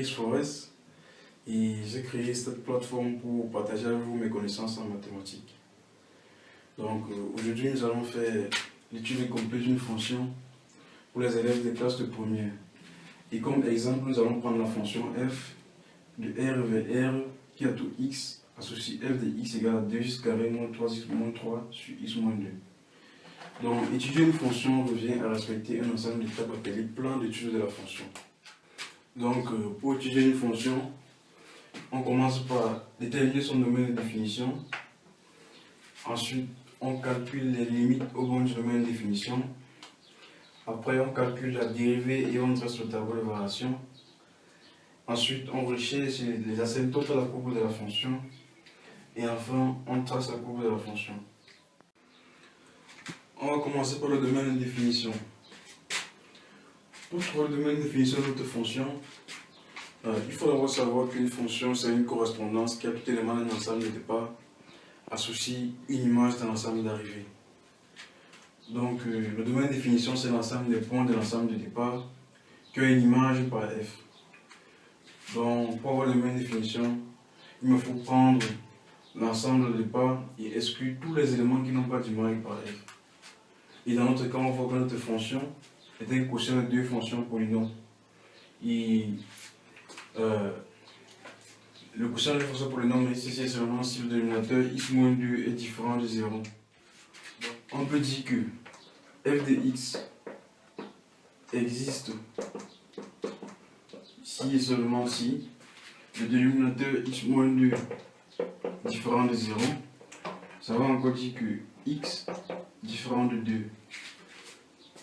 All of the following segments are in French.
Chris Forest et j'ai créé cette plateforme pour partager avec vous mes connaissances en mathématiques. Donc aujourd'hui nous allons faire l'étude complète d'une fonction pour les élèves des classes de première. Et comme exemple, nous allons prendre la fonction f de r vers r qui a tout x, associe f de x égale à 2x carré moins 3x moins 3 sur x moins 2. Donc étudier une fonction revient à respecter un ensemble d'étapes appelé plan d'étude de la fonction. Donc pour étudier une fonction, on commence par déterminer son domaine de définition. Ensuite, on calcule les limites au bon du domaine de définition. Après, on calcule la dérivée et on trace le tableau de variation. Ensuite, on recherche les asymptotes à la courbe de la fonction. Et enfin, on trace la courbe de la fonction. On va commencer par le domaine de définition. Pour trouver le domaine de définition de notre fonction, il faut d'abord savoir qu'une fonction, c'est une correspondance qui a tout élément d'un ensemble de départ associe une image d'un ensemble d'arrivée. Donc, le domaine de définition, c'est l'ensemble des points de l'ensemble de départ qui a une image par f. Donc, pour avoir le domaine de définition, il me faut prendre l'ensemble de départ et exclure tous les éléments qui n'ont pas d'image par f. Et dans notre cas, on voit que notre fonction est un quotient de deux fonctions polynômes. Et le quotient de deux fonctions polynômes ici, c'est seulement si le dénominateur x-2 est différent de 0. On peut dire que f de x existe si et seulement si le dénominateur x-2 différent de 0. Ça va encore dire que x différent de 2.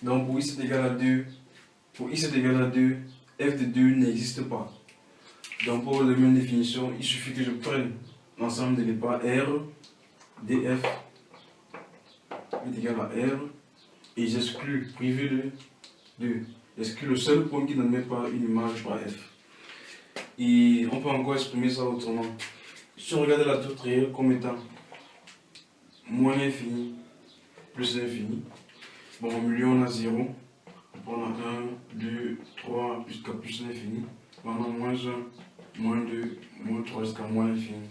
Donc pour x est égal à 2, f de 2 n'existe pas. Donc pour la même définition, il suffit que je prenne l'ensemble des départs R, df est égal à R, et j'exclus privé de 2. J'exclus le seul point qui n'admet pas une image par f. Et on peut encore exprimer ça autrement. Si on regarde la toute réelle comme étant moins l'infini plus l'infini, bon, au milieu on a 0, on a 1, 2, 3 jusqu'à plus l'infini, on a moins 1, moins 2, moins 3 jusqu'à moins l'infini.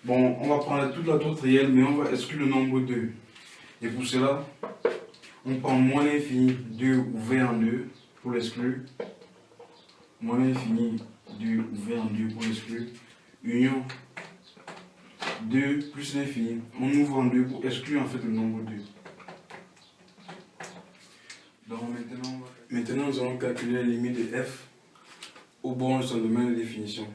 Bon, on va prendre toute la toute réelle, mais on va exclure le nombre 2. Et pour cela, on prend moins l'infini 2 ouvert en 2 pour l'exclure, moins l'infini 2 ouvert en 2 pour l'exclure, union 2 plus l'infini, on ouvre en 2 pour exclure en fait le nombre 2. Donc maintenant nous allons calculer la limite de f au bon de son domaine de définition.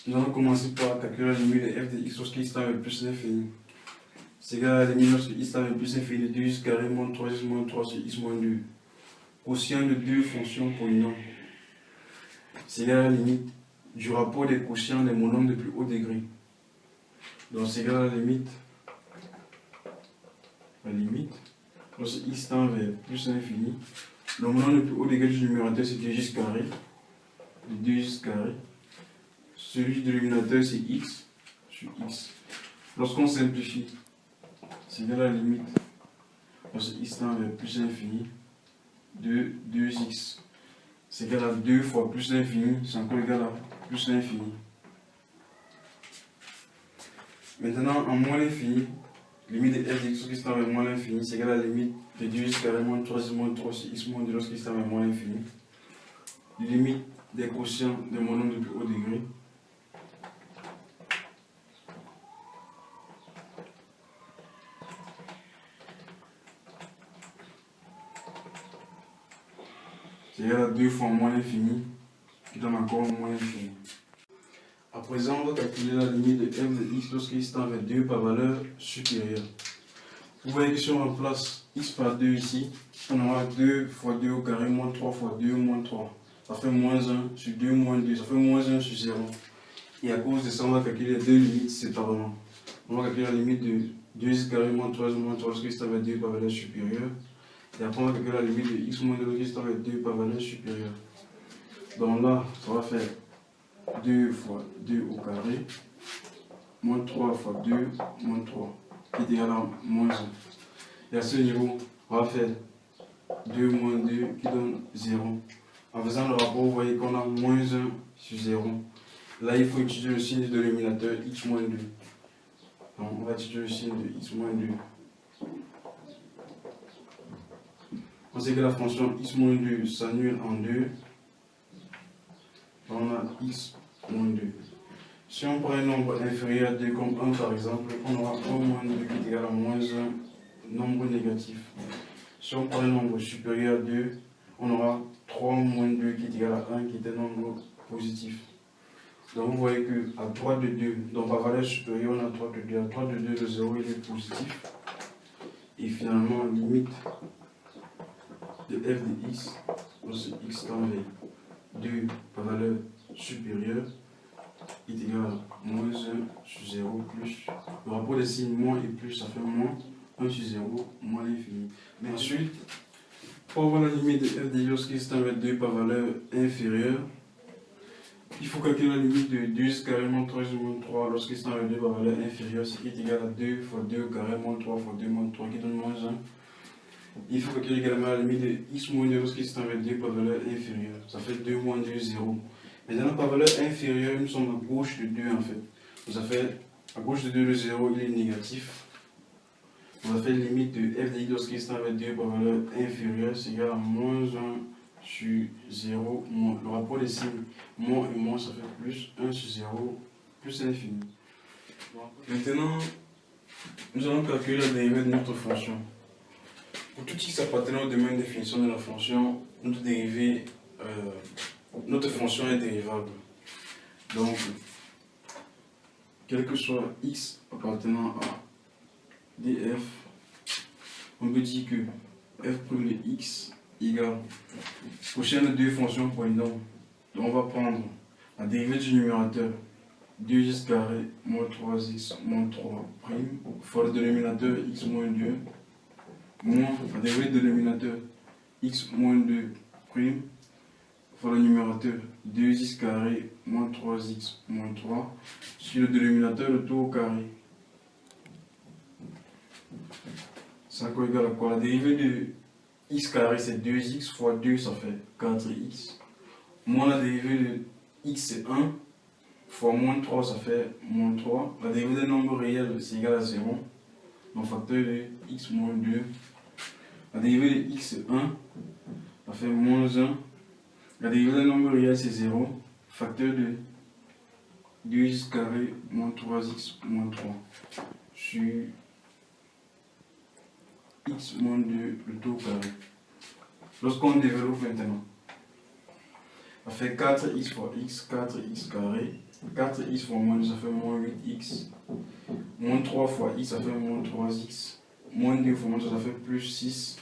Nous allons commencer par calculer la limite de f de x lorsque x tend vers plus l'infini. C'est égal à la limite lorsque x tend vers plus l'infini de 2x carré moins 3x moins 3 sur x moins 2. Quotient de deux fonctions polynômes. C'est égal à la limite du rapport des quotients des monomes de plus haut degré. Donc c'est égal à la limite lorsque x tend vers plus l'infini, le monome le plus haut degré du numérateur c'est 2x carré, de 2x carré. Celui du dénominateur c'est x sur x. Lorsqu'on simplifie, c'est égal à la limite lorsque x tend vers plus l'infini de 2x. C'est égal à 2 fois plus l'infini, c'est encore égal à plus l'infini. Maintenant, en moins l'infini, limite de f de x lorsque x tend vers moins l'infini, c'est égal à la limite de 2x carré moins 3x moins 3 sur x moins 2 lorsque x tend vers moins l'infini. Limite des quotients des monomes de plus haut degré. C'est égal à 2 fois moins l'infini, qui donne encore moins l'infini. À présent, on va calculer la limite de f de x lorsque x tend vers 2 par valeur supérieure. Vous voyez que si on remplace x par 2 ici, on aura 2 fois 2 au carré moins 3 fois 2 moins 3. Ça fait moins 1 sur 2 moins 2, ça fait moins 1 sur 0. Et à cause de ça, on va calculer les deux limites séparément. On va calculer la limite de 2x carré moins 3 lorsque x tend vers 2 par valeur supérieure. Et après, on va calculer la limite de x moins 2 lorsque x tend vers 2 par valeur supérieure. Donc là, ça va faire 2 fois 2 au carré, moins 3 fois 2, moins 3, qui est égal à moins 1. Et à ce niveau, on va faire 2 moins 2 qui donne 0. En faisant le rapport, vous voyez qu'on a moins 1 sur 0. Là, il faut étudier le signe de l'éliminateur x moins 2. Donc, on va étudier le signe de x moins 2. On sait que la fonction x moins 2 s'annule en 2. On a x moins 2. Si on prend un nombre inférieur à 2 comme 1 par exemple, on aura 1 moins 2 qui est égal à moins 1, nombre négatif. Si on prend un nombre supérieur à 2, on aura 3 moins 2 qui est égal à 1 qui est un nombre positif. Donc vous voyez qu'à 3 de 2, donc à valeur supérieure, on a 3 de 2. À 3 de 2, le 0 il est positif. Et finalement, limite de f de x, lorsque x tend vers 2 par valeur supérieure, est égal à moins 1 sur 0 plus. Le rapport des signes moins et plus, ça fait moins 1 sur 0, moins l'infini. Mais ensuite, pour avoir la limite de f de x lorsqu'il tend vers 2 par valeur inférieure, il faut calculer la limite de 2 carré moins 3 moins 3 lorsqu'il tend vers 2 par valeur inférieure, ce qui est égal à 2 fois 2 carré moins 3 fois 2 moins 3 qui donne moins 1. Il faut calculer également la limite de x moins 2 lorsqu'il tend vers 2 par valeur inférieure. Ça fait 2 moins 2, 0. Maintenant, par valeur inférieure, nous sommes à gauche de 2 en fait. Donc ça fait, à gauche de 2, le 0 il est négatif. Donc ça fait limite de f de x lorsqu'il tend vers 2 par valeur inférieure, c'est égal à moins 1 sur 0, moins. Le rapport des signes, moins et moins, ça fait plus 1 sur 0, plus l'infini. Maintenant, nous allons calculer la dérivée de notre fonction. Pour tout x appartenant au domaine de définition de la fonction, notre fonction est dérivable. Donc, quel que soit x appartenant à df, on peut dire que f' de x égale prochaine de deux fonctions polynômes. Donc, on va prendre la dérivée du numérateur 2x carré moins 3x moins 3 prime fois le dénominateur x moins 2 moins la dérivée du dénominateur x moins 2 prime fois le numérateur 2x carré moins 3x moins 3 sur le dénominateur le tout au carré. Ça égale à quoi? La dérivée de x carré c'est 2x fois 2 ça fait 4x. Moins la dérivée de x c'est 1 fois moins 3 ça fait moins 3. La dérivée d'un nombre réel c'est égal à 0. Donc facteur de x moins 2. La dérivée de x c'est 1. Ça fait moins 1. La dérivée d'un nombre réel c'est 0. Facteur de 2x carré moins 3x moins 3 sur x moins 2 le tout au carré. Lorsqu'on développe maintenant, ça fait 4x fois x, 4x carré. 4x fois moins 2, ça fait moins 8x. Moins 3 fois x, ça fait moins 3x. Moins 2 fois moins 2, ça fait plus 6.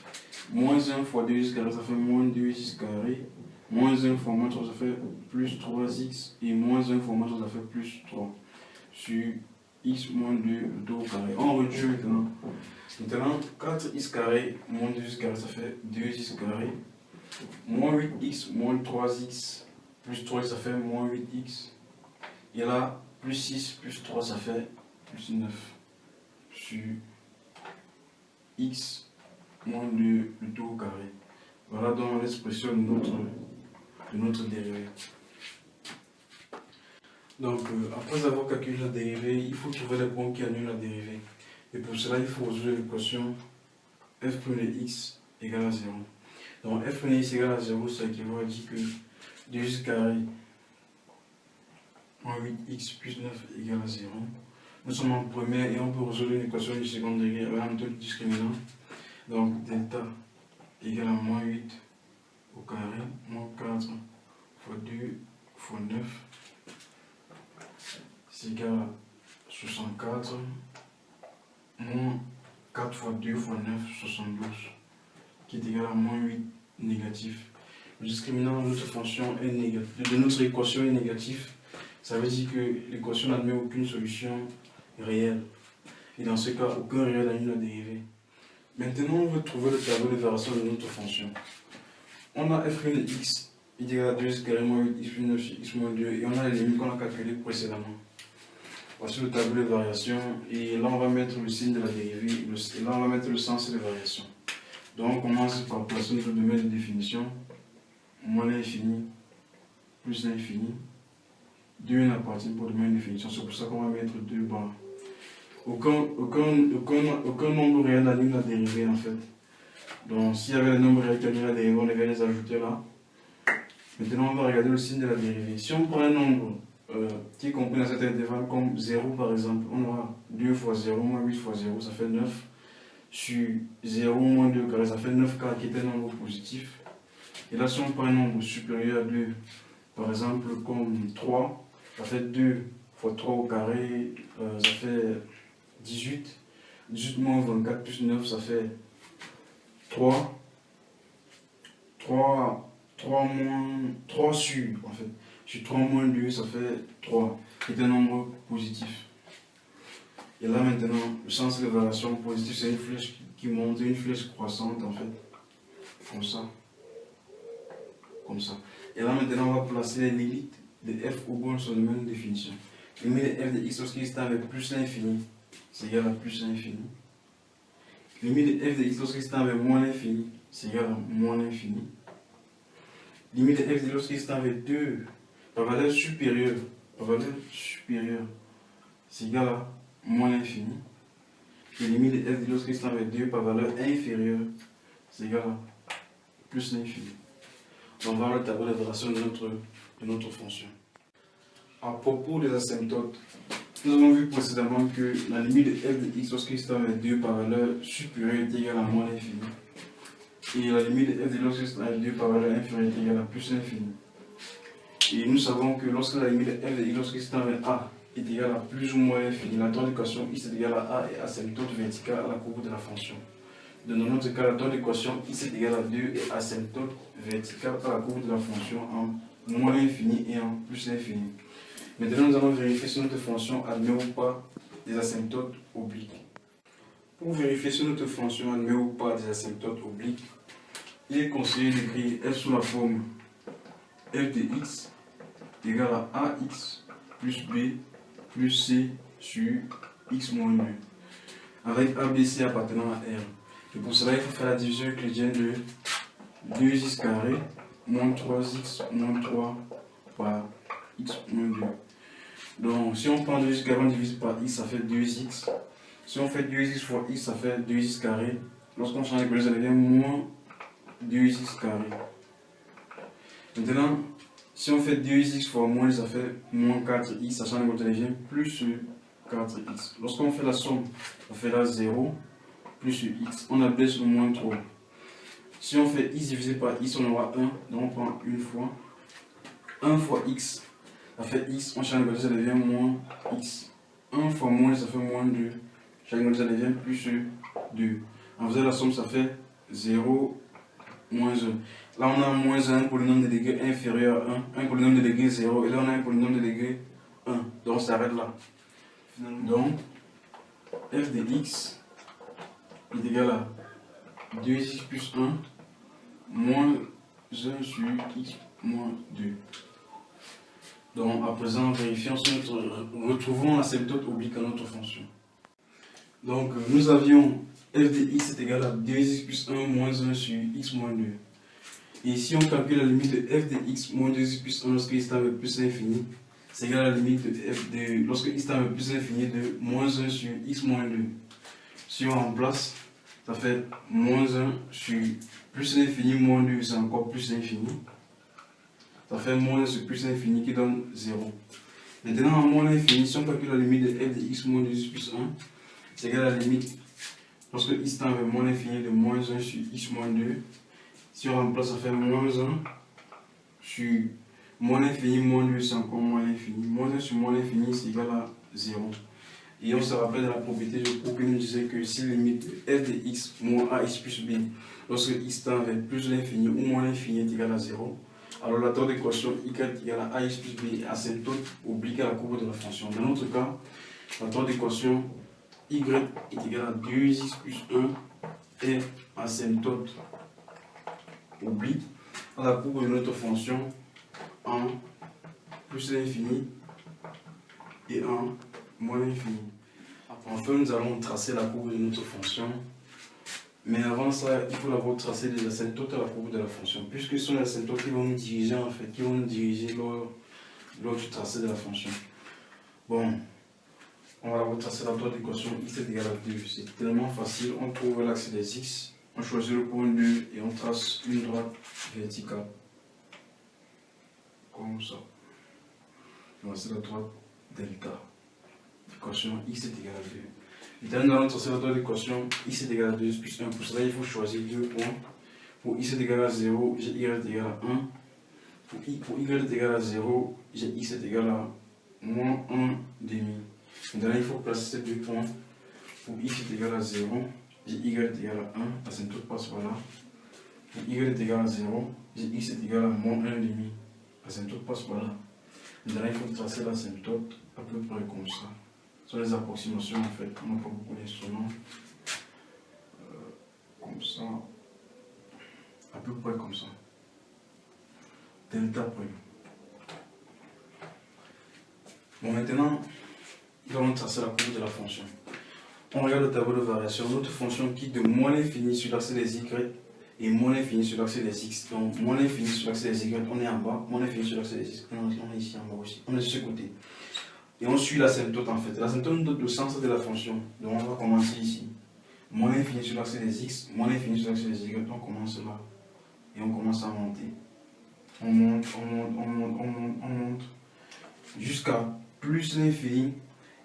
Moins 1 fois 2x carré, ça fait moins 2x carré. Moins 1 fois moins 3, ça fait plus 3x. Et moins 1 fois moins 3, ça fait plus 3. Sur x moins 2, le tout au carré. On réduit maintenant. Maintenant, 4x carré moins 2x carré, ça fait 2x carré. Moins 8x moins 3x plus 3, ça fait moins 8x. Et là, plus 6 plus 3, ça fait plus 9. Sur x moins 2 le tout au carré. Voilà donc l'expression de notre dérivée. Donc, après avoir calculé la dérivée, il faut trouver les points qui annulent la dérivée. Et pour cela, il faut résoudre l'équation f' de x égale à 0. Donc, f' de x égale à 0, ça équivaut à dire que 2x carré moins 8x plus 9 égale à 0. Nous sommes en première et on peut résoudre une équation du second degré avec un méthode discriminant. Donc, delta égale à moins 8 au carré, moins 4 fois 2 fois 9, c'est égal à 64, moins 4 fois 2 fois 9, 72, qui est égal à moins 8 négatif. Le discriminant de notre fonction est négatif, de notre équation est négatif. Ça veut dire que l'équation n'admet aucune solution réelle. Et dans ce cas, aucun réel annule la dérivée. Maintenant, on veut trouver le tableau de variation de notre fonction. On a f' de x est égal à 2x carré moins 8x plus 9 sur x moins 2 et on a les limites qu'on a calculées précédemment. Voici le tableau de variation et là on va mettre le signe de la dérivée et là on va mettre le sens de variation. Donc on commence par placer notre domaine de définition. moins l'infini, plus l'infini. 2 n'appartient pas de même définition, c'est pour ça qu'on va mettre 2 barres. Aucun nombre réel annule la dérivée en fait. Donc s'il y avait les nombres réels qui annulent la dérivée, on devait les ajouter là. Maintenant on va regarder le signe de la dérivée. Si on prend un nombre qui est compris dans cet intervalle comme 0 par exemple, on aura 2 fois 0 moins 8 fois 0, ça fait 9. Sur 0 moins 2 carré, ça fait 9 carré qui est un nombre positif. Et là si on prend un nombre supérieur à 2, par exemple comme 3, ça fait 2 fois 3 au carré, ça fait 18. 18 moins 24 plus 9, ça fait 3. 3 sur, en fait. Sur 3 moins 2, ça fait 3, qui est un nombre positif. Et là maintenant, le sens de l'évaluation positive, c'est une flèche qui monte, une flèche croissante en fait. Comme ça. Comme ça. Et là maintenant, on va placer les limites de f au bon sur la même définition. Limite de f de x lorsqu'il est avec plus l'infini, c'est égal à plus l'infini. Limite de f de x lorsqu'il est avec moins l'infini, c'est égal à moins l'infini. Limite de f de lorsqu'il est avec 2 par valeur supérieure, c'est égal à moins l'infini. Et limite de f de lorsqu'il est avec 2 par valeur inférieure, c'est égal à plus l'infini. On va voir le tableau d'évaluation de notre fonction. À propos des asymptotes, nous avons vu précédemment que la limite de f de x lorsqu'il est avec 2 par valeur supérieure est égale à moins l'infini. Et la limite de f de lorsqu'il est avec 2 par valeur inférieure est égale à plus l'infini. Et nous savons que lorsque la limite de f de x lorsqu'il est avec a est égale à plus ou moins l'infini, la taux d'équation x est égale à a et asymptote verticale à la courbe de la fonction. Dans notre cas, la taux d'équation x est égale à 2 et asymptote verticale à la courbe de la fonction en moins l'infini et en plus l'infini. Maintenant, nous allons vérifier si notre fonction admet ou pas des asymptotes obliques. Pour vérifier si notre fonction admet ou pas des asymptotes obliques, il est conseillé d'écrire f sous la forme f de x égale à ax plus b plus c sur x moins 2, avec abc appartenant à R. Et pour cela, il faut faire la division euclidienne de 2x carré moins 3x moins 3 par x moins 2. Donc, si on prend 2x carré, on divise par x, ça fait 2x. Si on fait 2x fois x, ça fait 2x carré. Lorsqu'on change l'équation, ça devient moins 2x carré. Maintenant, si on fait 2x fois moins, ça fait moins 4x, sachant que l'équation devient plus 4x. Lorsqu'on fait la somme, on fait là 0 plus x, on abaisse au moins 3. Si on fait x divisé par x, on aura 1, donc on prend une fois. 1 fois x, ça fait x, on change l'équation, ça devient moins x. 1 fois moins, ça fait moins 2. Change l'équation, ça devient plus 2. En faisant la somme, ça fait 0, moins 1. Là, on a moins 1 pour le nombre de degrés inférieur à 1, 1 pour le nombre de degrés 0, et là, on a 1 pour le nombre de degrés 1. Donc, ça s'arrête là. Donc, f de x est égal à 2x plus 1 moins 1 sur x moins 2. Donc, à présent, vérifions si retrouvons l'asymptote oblique à notre fonction. Donc, nous avions f de x est égal à 2x plus 1 moins 1 sur x moins 2. Et si on calcule la limite de f de x moins 2x plus 1 lorsque x est avec plus l'infini, c'est égal à la limite de f de lorsque x est avec plus l'infini de moins 1 sur x moins 2. Si on remplace, ça fait moins 1 sur plus l'infini moins 2, c'est encore plus l'infini. Ça fait moins 1 sur plus l'infini qui donne 0. Maintenant, en moins l'infini, si on calcule la limite de f de x moins 2x plus 1, c'est égal à la limite, lorsque x tend vers moins l'infini, de moins 1 sur x moins 2. Si on remplace, ça fait moins 1 sur moins l'infini moins 2, c'est encore moins l'infini. Moins 1 sur moins l'infini, c'est égal à 0. Et on se rappelle de la propriété de Cook qui nous disait que si la limite de f de x moins ax plus b, lorsque x tend vers plus l'infini ou moins l'infini est égal à 0, alors la taux d'équation y est égale à ax plus b est asymptote oblique à la courbe de la fonction. Dans notre cas, la taux d'équation y est égale à 2x plus 1 est asymptote oblique à la courbe de notre fonction en plus l'infini et en moins l'infini. Enfin, nous allons tracer la courbe de notre fonction Mais avant ça, il faut d'abord tracer les asymptotes à la courbe de la fonction, puisque ce sont les asymptotes qui vont nous diriger en fait, qui vont nous diriger lors du tracé de la fonction. Bon, on va d'abord tracer la droite d'équation x est égal à 2. C'est tellement facile, on trouve l'axe des x, on choisit le point 2 et on trace une droite verticale. Comme ça. Voici la droite delta. L'équation x est égal à 2. Maintenant, nous allons tracer la droite d'équation x est égal à 2 plus 1. Pour cela, il faut choisir deux points. Pour x est égal à 0, j'ai y est égal à 1. Pour y est égal à 0, j'ai x est égal à moins 1 demi. Maintenant, il faut placer ces deux points. Pour x est égal à 0, j'ai y est égal à 1. L'asymptote passe par là. Pour y est égal à 0, j'ai x est égal à moins 1 demi. L'asymptote passe par là. Maintenant, il faut tracer l'asymptote à peu près comme ça. Ce sont les approximations en fait. On n'a pas beaucoup d'instruments. Comme ça. À peu près comme ça. Delta prime. Bon, maintenant, nous allons tracer la courbe de la fonction. On regarde le tableau de variation. Notre fonction quitte de moins l'infini sur l'axe des y et moins l'infini sur l'axe des x. Donc, moins l'infini sur l'axe des y, on est en bas. Moins l'infini sur l'axe des x, on est ici en bas aussi. On est de ce côté. Et on suit l'asymptote en fait. L'asymptote nous donne le sens de la fonction. Donc, on va commencer ici. Moins l'infini sur l'axe des x, moins l'infini sur l'axe des y. On commence là. Et on commence à monter. On monte, on monte, on monte, on monte, on monte. Jusqu'à plus l'infini.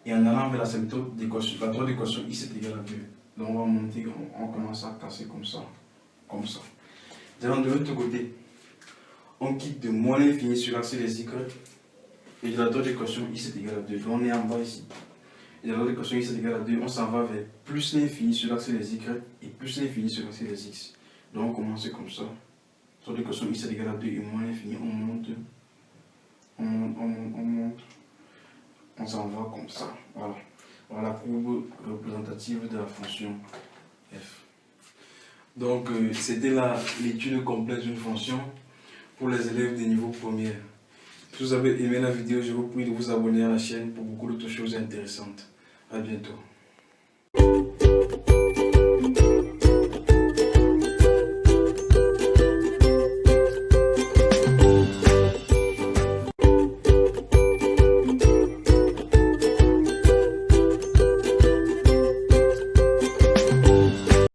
Et en allant vers l'asymptote d'équation, la droite d'équation x est égal à 2. Donc on va monter, on commence à casser comme ça. Comme ça. Maintenant de l'autre côté, on quitte de moins l'infini sur l'axe des y. Et de la droite d'équation x est égal à 2. Donc on est en bas ici. Et de la droite d'équation x est égal à 2, on s'en va vers plus l'infini sur l'axe des y et plus l'infini sur l'axe des x. Donc on commence comme ça. La droite d'équation x est égal à 2 et moins l'infini, on monte. On monte, on monte, on monte. On s'en va comme ça. Voilà. Voilà la courbe représentative de la fonction f. Donc, c'était l'étude complète d'une fonction pour les élèves des niveaux premiers. Si vous avez aimé la vidéo, je vous prie de vous abonner à la chaîne pour beaucoup d'autres choses intéressantes. À bientôt.